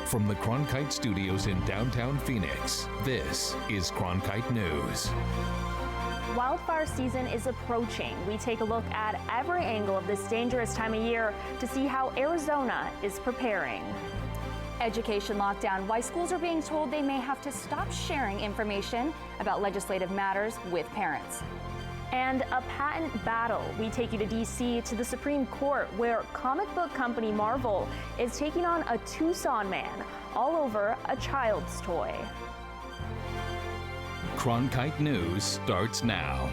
From the Cronkite Studios in downtown Phoenix, this is Cronkite News. Wildfire season is approaching. We take a look at every angle of this dangerous time of year to see how Arizona is preparing. Education lockdown, why schools are being told they may have to stop sharing information about legislative matters with parents. And a patent battle. We take you to D.C. to the Supreme Court, where comic book company Marvel is taking on a Tucson man all over a child's toy. Cronkite News starts now.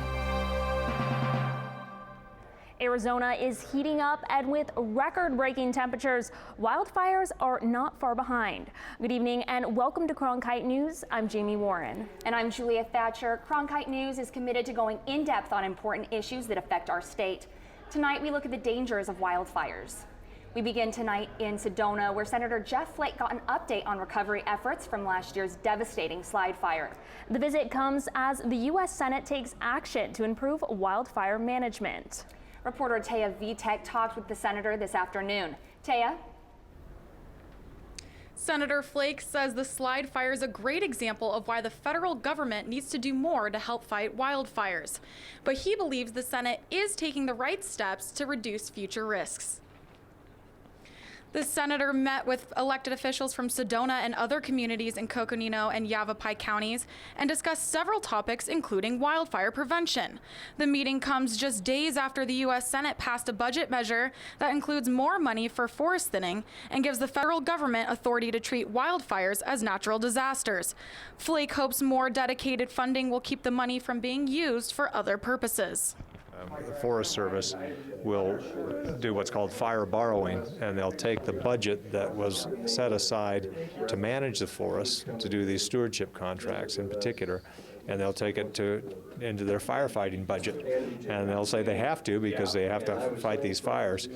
Arizona is heating up, and with record-breaking temperatures, wildfires are not far behind. Good evening and welcome to Cronkite News. I'm Jamie Warren. And I'm Julia Thatcher. Cronkite News is committed to going in depth on important issues that affect our state. Tonight we look at the dangers of wildfires. We begin tonight in Sedona, where Senator Jeff Flake got an update on recovery efforts from last year's devastating slide fire. The visit comes as the U.S. Senate takes action to improve wildfire management. Reporter Taya Vitek talked with the senator this afternoon. Taya? Senator Flake says the slide fire is a great example of why the federal government needs to do more to help fight wildfires. But he believes the Senate is taking the right steps to reduce future risks. The senator met with elected officials from Sedona and other communities in Coconino and Yavapai counties and discussed several topics, including wildfire prevention. The meeting comes just days after the U.S. Senate passed a budget measure that includes more money for forest thinning and gives the federal government authority to treat wildfires as natural disasters. Flake hopes more dedicated funding will keep the money from being used for other purposes. The Forest Service will do what's called fire borrowing, and they'll take the budget that was set aside to manage the forest, to do these stewardship contracts in particular, and they'll take it into their firefighting budget. And they'll say they have to because they have to fight these fires.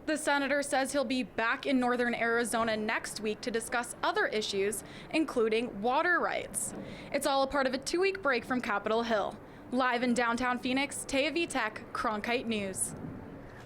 The senator says he'll be back in northern Arizona next week to discuss other issues, including water rights. It's all a part of a 2-week break from Capitol Hill. Live in downtown Phoenix, Taya Vitek, Cronkite News.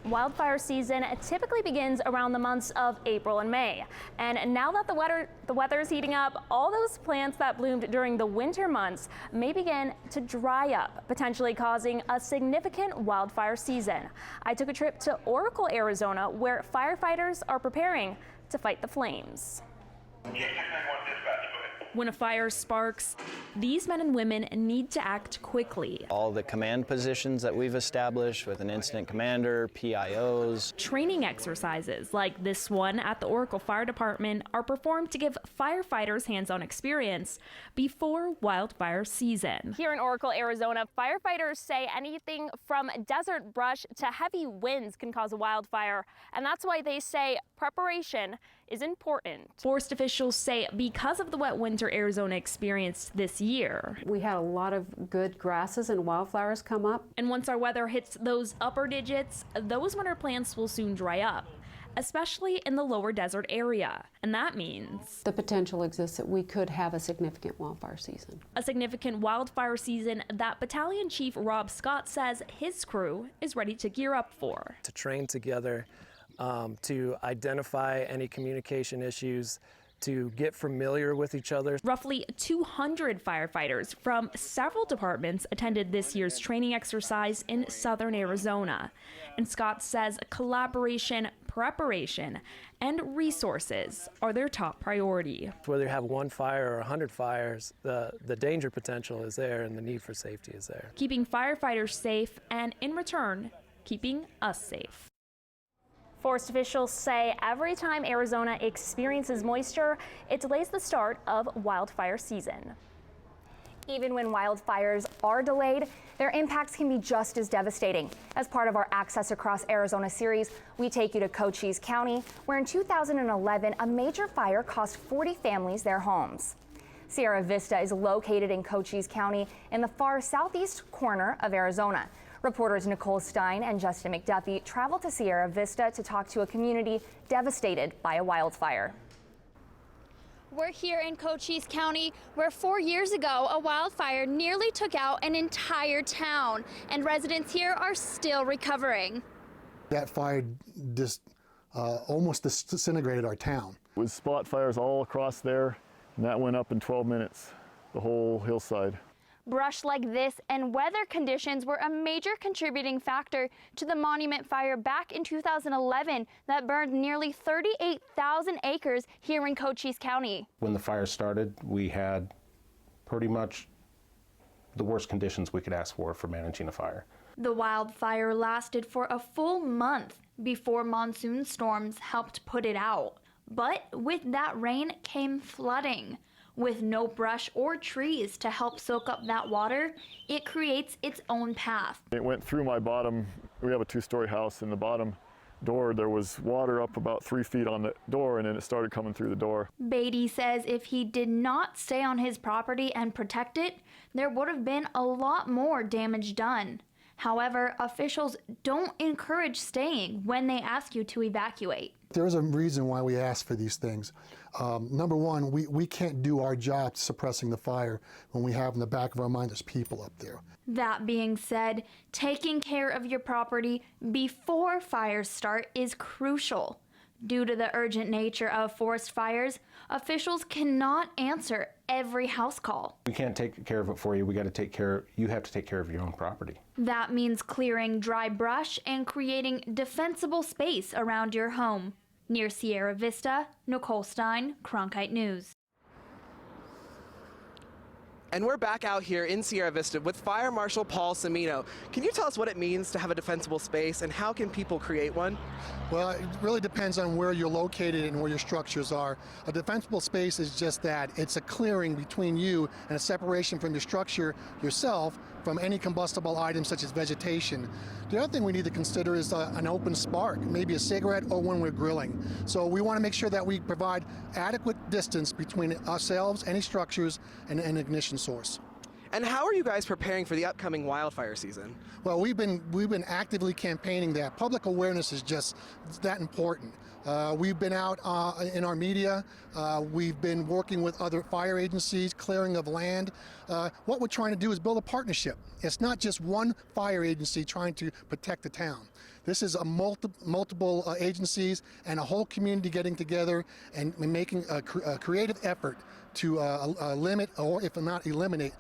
Wildfire season typically begins around the months of April and May. And now that the weather is heating up, all those plants that bloomed during the winter months may begin to dry up, potentially causing a significant wildfire season. I took a trip to Oracle, Arizona, where firefighters are preparing to fight the flames. When a fire sparks, these men and women need to act quickly. All the command positions that we've established with an incident commander, PIOs. Training exercises like this one at the Oracle Fire Department are performed to give firefighters hands-on experience before wildfire season. Here in Oracle, Arizona, firefighters say anything from desert brush to heavy winds can cause a wildfire, and that's why they say preparation is important. Forest officials say because of the wet winter Arizona experienced this year, we had a lot of good grasses and wildflowers come up. And once our weather hits those upper digits, those winter plants will soon dry up, especially in the lower desert area. And that means the potential exists that we could have a significant wildfire season. A significant wildfire season that Battalion Chief Rob Scott says his crew is ready to gear up for. To train together, to identify any communication issues, to get familiar with each other. Roughly 200 firefighters from several departments attended this year's training exercise in southern Arizona. And Scott says collaboration, preparation, and resources are their top priority. Whether you have one fire or 100 fires, the danger potential is there and the need for safety is there. Keeping firefighters safe and, in return, keeping us safe. Forest officials say every time Arizona experiences moisture, it delays the start of wildfire season. Even when wildfires are delayed, their impacts can be just as devastating. As part of our Access Across Arizona series, we take you to Cochise County, where in 2011, a major fire cost 40 families their homes. Sierra Vista is located in Cochise County in the far southeast corner of Arizona. Reporters Nicole Stein and Justin McDuffie traveled to Sierra Vista to talk to a community devastated by a wildfire. We're here in Cochise County, where 4 years ago, a wildfire nearly took out an entire town, and residents here are still recovering. That fire just almost disintegrated our town. It was spot fires all across there, and that went up in 12 minutes, the whole hillside. Brush like this and weather conditions were a major contributing factor to the Monument Fire back in 2011 that burned nearly 38,000 acres here in Cochise County. When the fire started, we had pretty much the worst conditions we could ask for managing a fire. The wildfire lasted for a full month before monsoon storms helped put it out. But with that rain came flooding. With no brush or trees to help soak up that water, it creates its own path. It went through my bottom. We have a 2-story house. In the bottom door, there was water up about 3 feet on the door, and then it started coming through the door. Beatty says if he did not stay on his property and protect it, there would have been a lot more damage done. However, officials don't encourage staying when they ask you to evacuate. There's a reason why we ask for these things. Number one, we can't do our job suppressing the fire when we have in the back of our mind there's people up there. That being said, taking care of your property before fires start is crucial. Due to the urgent nature of forest fires, officials cannot answer every house call. We can't take care of it for you. You have to take care of your own property. That means clearing dry brush and creating defensible space around your home. Near Sierra Vista, Nicole Stein, Cronkite News. And we're back out here in Sierra Vista with Fire Marshal Paul Cimino. Can you tell us what it means to have a defensible space and how can people create one? Well, it really depends on where you're located and where your structures are. A defensible space is just that. It's a clearing between you and a separation from your structure yourself from any combustible items such as vegetation. The other thing we need to consider is an open spark, maybe a cigarette or when we're grilling. So we want to make sure that we provide adequate distance between ourselves, any structures, and an ignition source. And how are you guys preparing for the upcoming wildfire season? Well, we've been actively campaigning that. Public awareness is just that important. We've been out in our media. We've been working with other fire agencies, clearing of land. What we're trying to do is build a partnership. It's not just one fire agency trying to protect the town. This is a multiple agencies and a whole community getting together and making a creative effort to limit or if not eliminate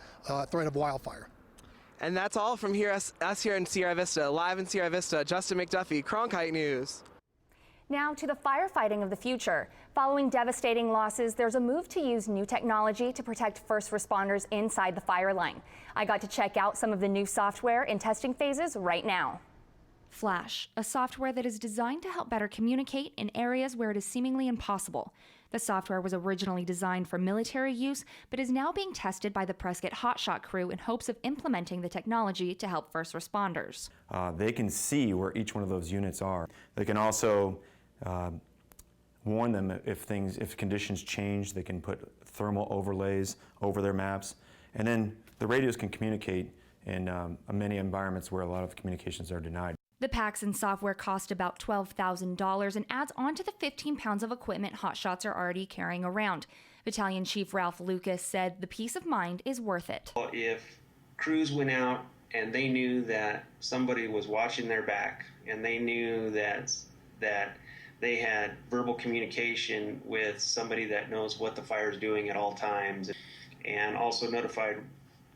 threat of wildfire. And that's all from us here in Sierra Vista. Live in Sierra Vista, Justin McDuffie, Cronkite News. Now to the firefighting of the future. Following devastating losses, there's a move to use new technology to protect first responders inside the fire line. I got to check out some of the new software in testing phases right now. Flash, a software that is designed to help better communicate in areas where it is seemingly impossible. The software was originally designed for military use, but is now being tested by the Prescott Hotshot crew in hopes of implementing the technology to help first responders. They can see where each one of those units are. They can also warn them if conditions change. They can put thermal overlays over their maps. And then the radios can communicate in many environments where a lot of communications are denied. The packs and software cost about $12,000 and adds on to the 15 pounds of equipment Hotshots are already carrying around. Battalion Chief Ralph Lucas said the peace of mind is worth it. If crews went out and they knew that somebody was watching their back and they knew that they had verbal communication with somebody that knows what the fire is doing at all times and also notified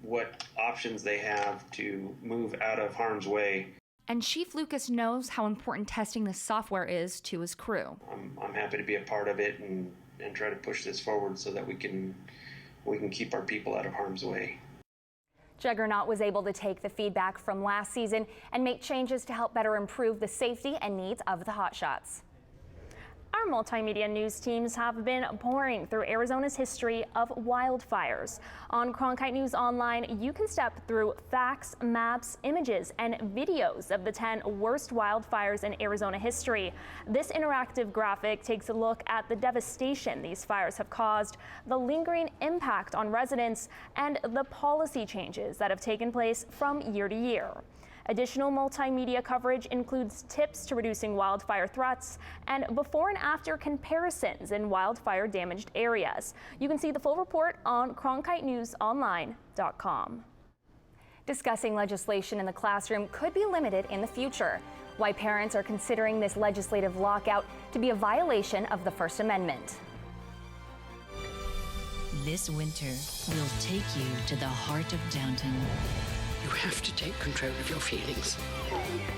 what options they have to move out of harm's way. And Chief Lucas knows how important testing this software is to his crew. I'm happy to be a part of it and try to push this forward so that we can keep our people out of harm's way. Juggernaut was able to take the feedback from last season and make changes to help better improve the safety and needs of the Hotshots. Our multimedia news teams have been pouring through Arizona's history of wildfires. On Cronkite News Online, you can step through facts, maps, images, and videos of the 10 worst wildfires in Arizona history. This interactive graphic takes a look at the devastation these fires have caused, the lingering impact on residents, and the policy changes that have taken place from year to year. Additional multimedia coverage includes tips to reducing wildfire threats and before and after comparisons in wildfire damaged areas. You can see the full report on CronkiteNewsOnline.com. Discussing legislation in the classroom could be limited in the future. why parents are considering this legislative lockout to be a violation of the First Amendment. This winter, we'll take you to the heart of Downton. You have to take control of your feelings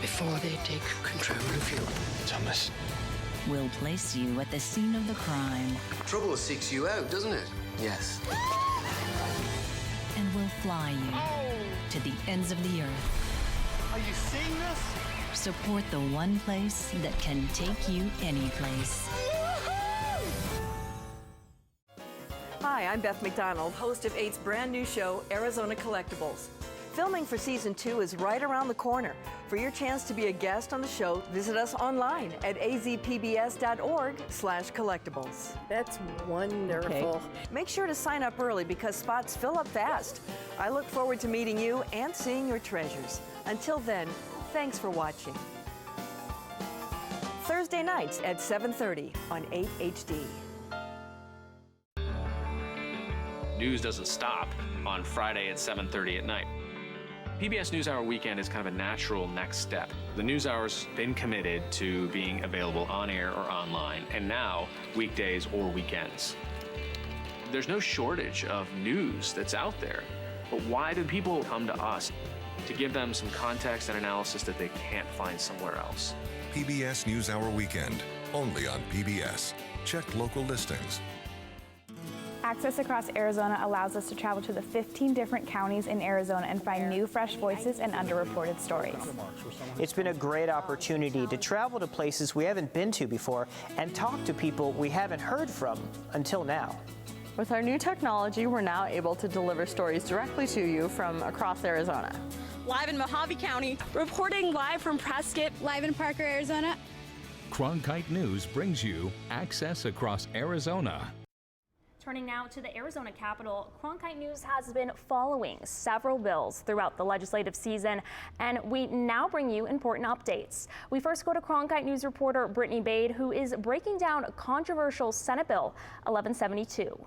before they take control of you. Thomas. We'll place you at the scene of the crime. Trouble seeks you out, doesn't it? Yes. And we'll fly you to the ends of the earth. Are you seeing this? Support the one place that can take you any place. Hi, I'm Beth McDonald, host of 8's brand new show, Arizona Collectibles. Filming for season 2 is right around the corner. For your chance to be a guest on the show, visit us online at azpbs.org/collectibles. That's wonderful. Okay. Make sure to sign up early because spots fill up fast. I look forward to meeting you and seeing your treasures. Until then, thanks for watching. Thursday nights at 7:30 on 8 HD. News doesn't stop on Friday at 7:30 at night. PBS NewsHour Weekend is kind of a natural next step. The NewsHour's been committed to being available on air or online, and now weekdays or weekends. There's no shortage of news that's out there, but why do people come to us? To give them some context and analysis that they can't find somewhere else. PBS NewsHour Weekend, only on PBS. Check local listings. Access Across Arizona allows us to travel to the 15 different counties in Arizona and find new, fresh voices and underreported stories. It's been a great opportunity to travel to places we haven't been to before and talk to people we haven't heard from until now. With our new technology, we're now able to deliver stories directly to you from across Arizona. Live in Mojave County, reporting live from Prescott, live in Parker, Arizona. Cronkite News brings you Access Across Arizona. Turning now to the Arizona Capitol, Cronkite News has been following several bills throughout the legislative season, and we now bring you important updates. We first go to Cronkite News reporter Brittany Bade, who is breaking down controversial Senate Bill 1172.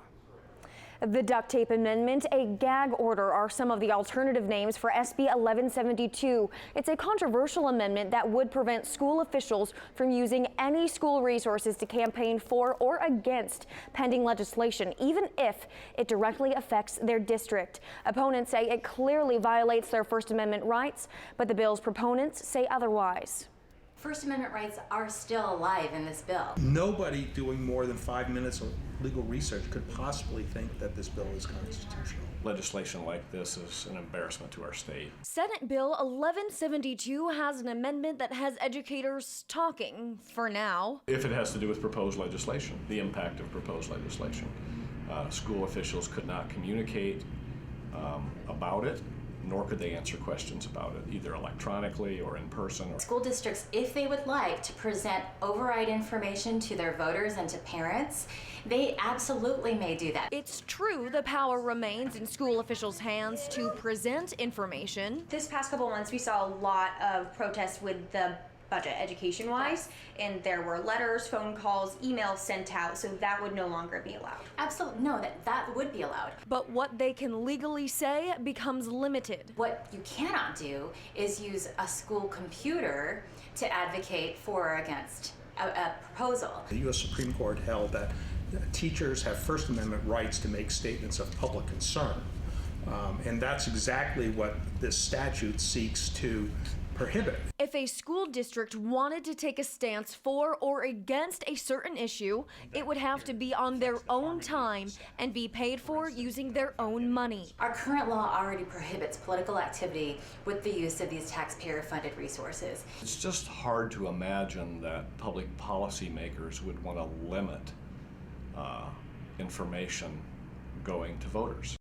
The duct tape amendment, a gag order are some of the alternative names for SB 1172. It's a controversial amendment that would prevent school officials from using any school resources to campaign for or against pending legislation, even if it directly affects their district. Opponents say it clearly violates their First Amendment rights, but the bill's proponents say otherwise. First Amendment rights are still alive in this bill. Nobody doing more than 5 minutes of legal research could possibly think that this bill is constitutional. Legislation like this is an embarrassment to our state. Senate Bill 1172 has an amendment that has educators talking, for now. If it has to do with proposed legislation, the impact of proposed legislation. School officials could not communicate about it, nor could they answer questions about it, either electronically or in person. School districts, if they would like to present override information to their voters and to parents, they absolutely may do that. It's true the power remains in school officials' hands to present information. This past couple months, we saw a lot of protests with the budget education-wise, and there were letters, phone calls, emails sent out, so that would no longer be allowed. Absolutely, no, that would be allowed. But what they can legally say becomes limited. What you cannot do is use a school computer to advocate for or against a proposal. The U.S. Supreme Court held that teachers have First Amendment rights to make statements of public concern, and that's exactly what this statute seeks to prohibit. If a school district wanted to take a stance for or against a certain issue, it would have to be on their own time and be paid for using their own money. Our current law already prohibits political activity with the use of these taxpayer-funded resources. It's just hard to imagine that public policymakers would want to limit information going to voters.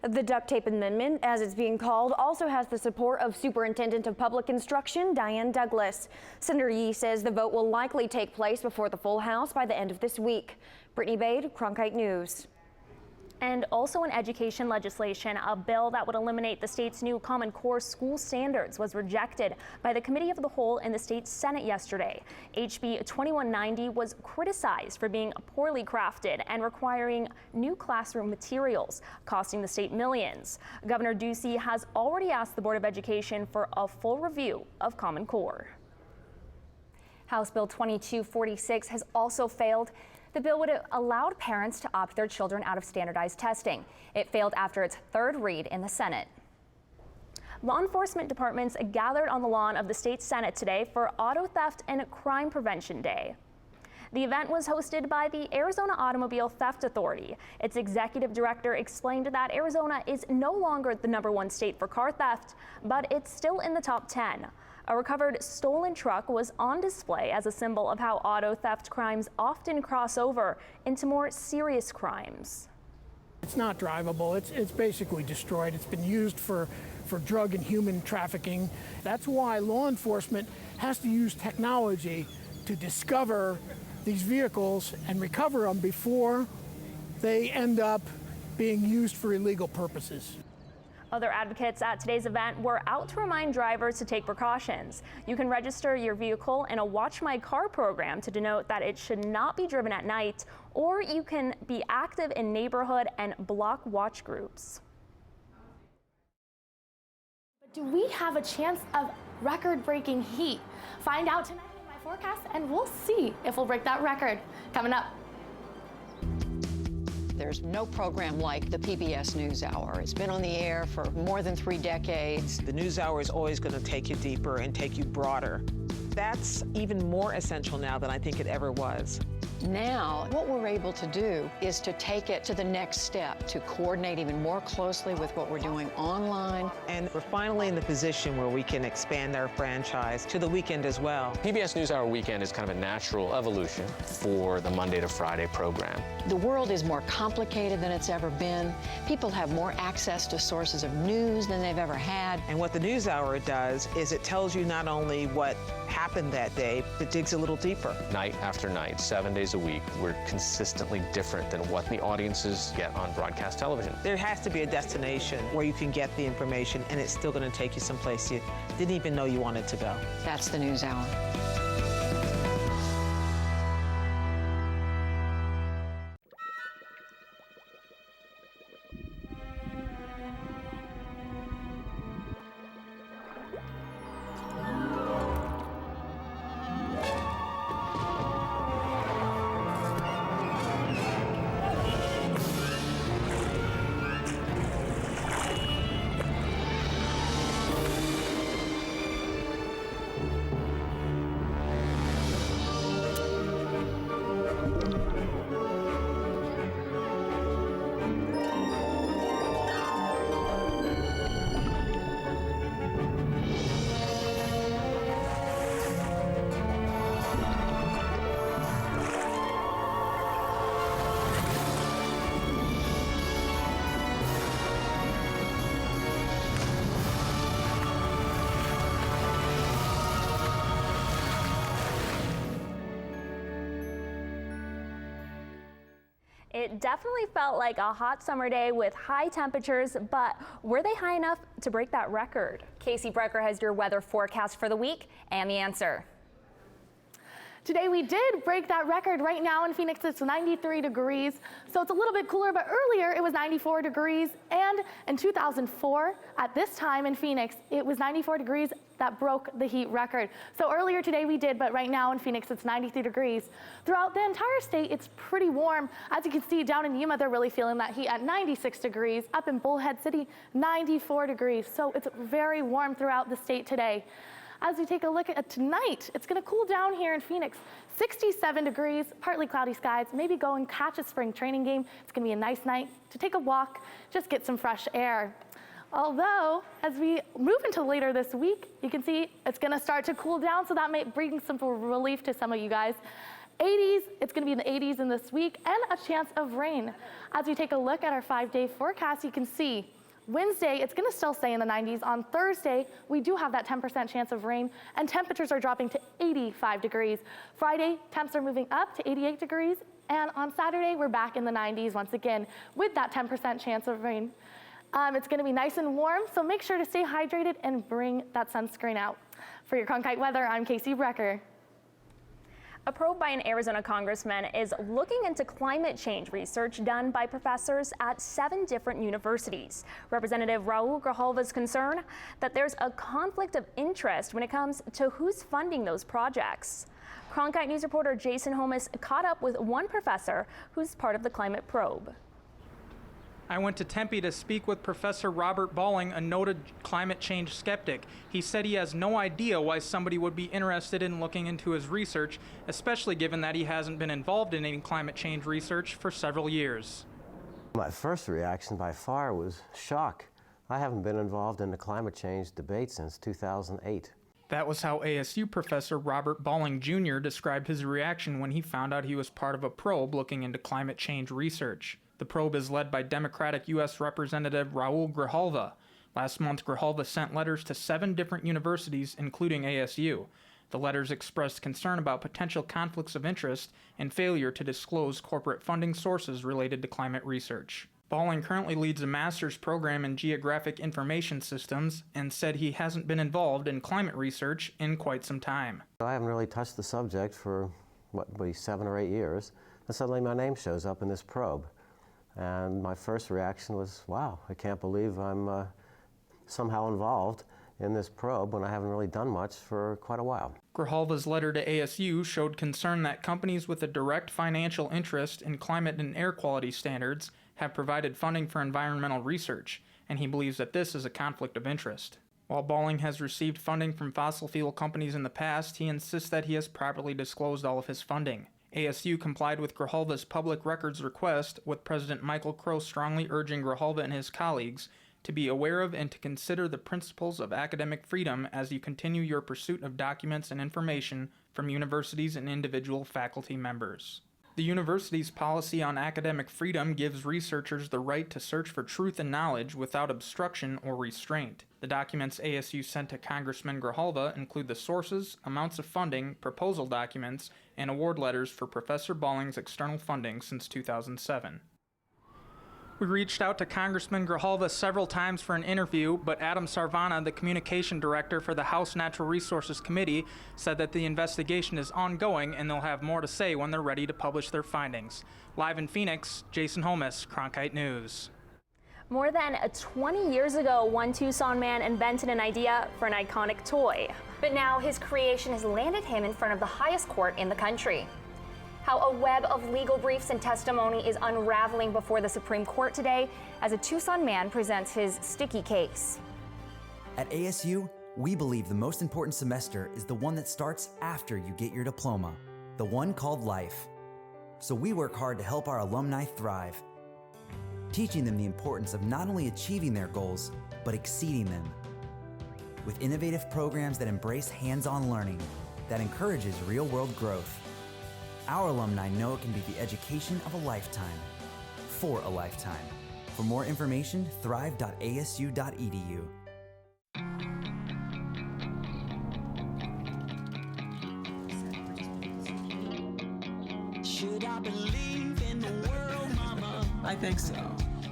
The duct tape amendment, as it's being called, also has the support of Superintendent of Public Instruction Diane Douglas. Senator Yee says the vote will likely take place before the full House by the end of this week. Brittany Bade, Cronkite News. And also in education legislation, a bill that would eliminate the state's new Common Core school standards was rejected by the Committee of the Whole in the state Senate yesterday. HB 2190 was criticized for being poorly crafted and requiring new classroom materials, costing the state millions. Governor Ducey has already asked the Board of Education for a full review of Common Core. House Bill 2246 has also failed. The bill would have allowed parents to opt their children out of standardized testing. It failed after its third read in the Senate. Law enforcement departments gathered on the lawn of the state Senate today for Auto Theft and Crime Prevention Day. The event was hosted by the Arizona Automobile Theft Authority. Its executive director explained that Arizona is no longer the #1 state for car theft, but it's still in the top 10. A recovered stolen truck was on display as a symbol of how auto theft crimes often cross over into more serious crimes. It's not drivable. It's basically destroyed. It's been used for drug and human trafficking. That's why law enforcement has to use technology to discover these vehicles and recover them before they end up being used for illegal purposes. Other advocates at today's event were out to remind drivers to take precautions. You can register your vehicle in a Watch My Car program to denote that it should not be driven at night, or you can be active in neighborhood and block watch groups. But do we have a chance of record-breaking heat? Find out tonight in my forecast, and we'll see if we'll break that record. Coming up. There's no program like the PBS NewsHour. It's been on the air for more than 3 decades. The NewsHour is always going to take you deeper and take you broader. That's even more essential now than I think it ever was. Now, what we're able to do is to take it to the next step, to coordinate even more closely with what we're doing online. And we're finally in the position where we can expand our franchise to the weekend as well. PBS NewsHour Weekend is kind of a natural evolution for the Monday to Friday program. The world is more complicated than it's ever been. People have more access to sources of news than they've ever had. And what the NewsHour does is it tells you not only what happened that day, it digs a little deeper. Night after night, 7 days a week, we're consistently different than what the audiences get on broadcast television. There has to be a destination where you can get the information and it's still going to take you someplace you didn't even know you wanted to go. That's the NewsHour. It definitely felt like a hot summer day with high temperatures, but were they high enough to break that record? Casey Brecker has your weather forecast for the week and the answer. Today we did break that record. Right now in Phoenix it's 93 degrees, so it's a little bit cooler, but earlier it was 94 degrees, and in 2004 at this time in Phoenix it was 94 degrees that broke the heat record. So earlier today we did, but right now in Phoenix it's 93 degrees. Throughout the entire state it's pretty warm. As you can see down in Yuma they're really feeling that heat at 96 degrees. Up in Bullhead City 94 degrees. So it's very warm throughout the state today. As we take a look at tonight, it's going to cool down here in Phoenix. 67 degrees, partly cloudy skies. Maybe go and catch a spring training game. It's going to be a nice night to take a walk, just get some fresh air. Although, as we move into later this week, you can see it's going to start to cool down, so that may bring some relief to some of you guys. 80s, it's going to be in the 80s in this week, and a chance of rain. As we take a look at our 5-day forecast, you can see Wednesday, it's going to still stay in the 90s. On Thursday, we do have that 10% chance of rain, and temperatures are dropping to 85 degrees. Friday, temps are moving up to 88 degrees. And on Saturday, we're back in the 90s once again with that 10% chance of rain. It's going to be nice and warm, so make sure to stay hydrated and bring that sunscreen out. For your Cronkite weather, I'm Casey Brecker. A probe by an Arizona congressman is looking into climate change research done by professors at 7 different universities. Representative Raul Grijalva is concerned that there's a conflict of interest when it comes to who's funding those projects. Cronkite News reporter Jason Holmes caught up with one professor who's part of the climate probe. I went to Tempe to speak with Professor Robert Balling, a noted climate change skeptic. He said he has no idea why somebody would be interested in looking into his research, especially given that he hasn't been involved in any climate change research for several years. My first reaction by far was shock. I haven't been involved in the climate change debate since 2008. That was how ASU professor Robert Balling Jr. described his reaction when he found out he was part of a probe looking into climate change research. The probe is led by Democratic U.S. Representative Raul Grijalva. Last month, Grijalva sent letters to 7 different universities, including ASU. The letters expressed concern about potential conflicts of interest and failure to disclose corporate funding sources related to climate research. Balling currently leads a master's program in geographic information systems and said he hasn't been involved in climate research in quite some time. I haven't really touched the subject for, 7 or 8 years, and suddenly my name shows up in this probe. And my first reaction was, wow, I can't believe I'm somehow involved in this probe when I haven't really done much for quite a while. Grijalva's letter to ASU showed concern that companies with a direct financial interest in climate and air quality standards have provided funding for environmental research, and he believes that this is a conflict of interest. While Balling has received funding from fossil fuel companies in the past, he insists that he has properly disclosed all of his funding. ASU complied with Grijalva's public records request, with President Michael Crow strongly urging Grijalva and his colleagues to be aware of and to consider the principles of academic freedom as you continue your pursuit of documents and information from universities and individual faculty members. The university's policy on academic freedom gives researchers the right to search for truth and knowledge without obstruction or restraint. The documents ASU sent to Congressman Grijalva include the sources, amounts of funding, proposal documents, and award letters for Professor Balling's external funding since 2007. We reached out to Congressman Grijalva several times for an interview, but Adam Sarvana, the communication director for the House Natural Resources Committee, said that the investigation is ongoing and they'll have more to say when they're ready to publish their findings. Live in Phoenix, Jason Holmes, Cronkite News. More than 20 years ago, one Tucson man invented an idea for an iconic toy. But now his creation has landed him in front of the highest court in the country. How a web of legal briefs and testimony is unraveling before the Supreme Court today as a Tucson man presents his sticky case. At ASU, we believe the most important semester is the one that starts after you get your diploma, the one called life. So we work hard to help our alumni thrive, teaching them the importance of not only achieving their goals, but exceeding them. With innovative programs that embrace hands-on learning, that encourages real-world growth. Our alumni know it can be the education of a lifetime, for a lifetime. For more information, thrive.asu.edu. Should I believe in the world, Mama? I think so.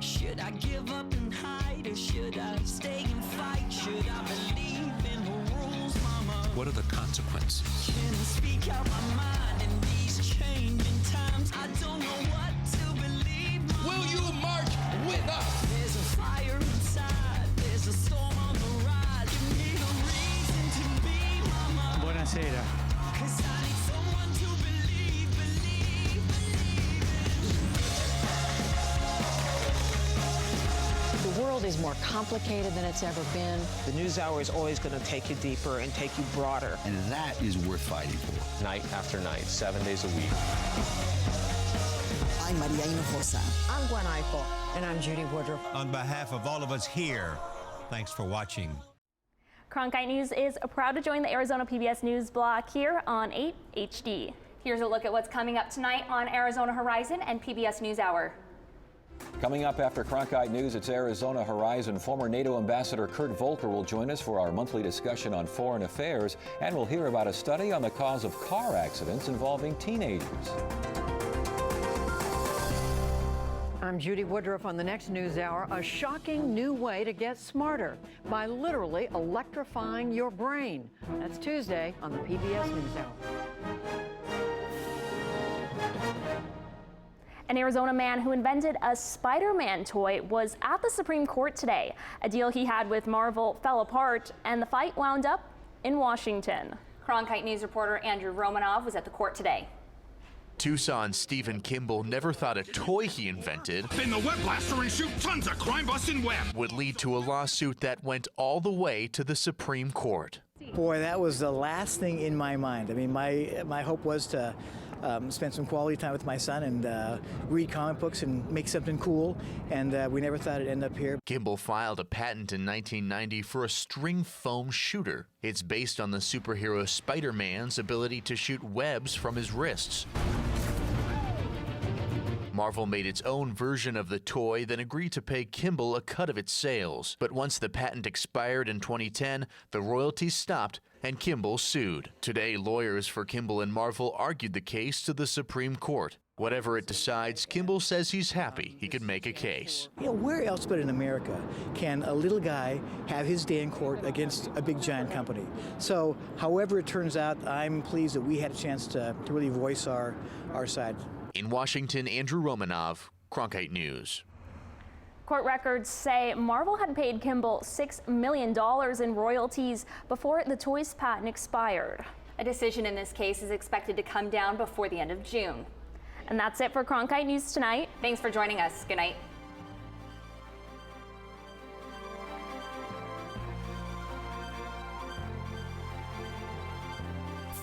Should I give up and hide, or should I stay and fight? Should I believe in the rules, Mama? What are the consequences? Can I speak out my mind in these changing times? I don't know what to believe, Mama. Will you march with us? There's a fire inside, there's a storm on the rise. Give me a reason to be, Mama. Buonasera. 'Cause I need someone to believe in. The world is more complicated than it's ever been. The NewsHour is always going to take you deeper and take you broader. And that is worth fighting for. Night after night, 7 days a week. I'm Maria Hinojosa. I'm Gwen Eichel. And I'm Judy Woodruff. On behalf of all of us here, thanks for watching. Cronkite News is proud to join the Arizona PBS News block here on 8 HD. Here's a look at what's coming up tonight on Arizona Horizon and PBS NewsHour. Coming up after Cronkite News, it's Arizona Horizon. Former NATO Ambassador Kurt Volker will join us for our monthly discussion on foreign affairs, and we'll hear about a study on the cause of car accidents involving teenagers. I'm Judy Woodruff on the next NewsHour. A shocking new way to get smarter by literally electrifying your brain. That's Tuesday on the PBS NewsHour. An Arizona man who invented a Spider-Man toy was at the Supreme Court today. A deal he had with Marvel fell apart, and the fight wound up in Washington. Cronkite News reporter Andrew Romanov was at the court today. Tucson's Stephen Kimball never thought a toy he invented Spin the web blaster and shoot tons of crime-busting web would lead to a lawsuit that went all the way to the Supreme Court. Boy, that was the last thing in my mind. I mean, my hope was to spend some quality time with my son and read comic books and make something cool, and we never thought it'd end up here. Kimball filed a patent in 1990 for a string foam shooter. It's based on the superhero Spider-Man's ability to shoot webs from his wrists. Marvel made its own version of the toy, then agreed to pay Kimball a cut of its sales. But once the patent expired in 2010, the royalties stopped and Kimball sued. Today, lawyers for Kimball and Marvel argued the case to the Supreme Court. Whatever it decides, Kimball says he's happy he could make a case. You know, where else but in America can a little guy have his day in court against a big giant company? So, however it turns out, I'm pleased that we had a chance to really voice our side. In Washington, Andrew Romanov, Cronkite News. Court records say Marvel had paid Kimball $6 million in royalties before the toy's patent expired. A decision in this case is expected to come down before the end of June. And that's it for Cronkite News tonight. Thanks for joining us. Good night.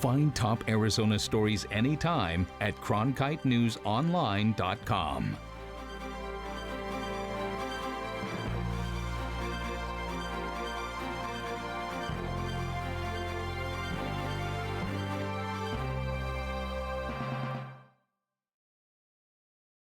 Find top Arizona stories anytime at CronkiteNewsOnline.com.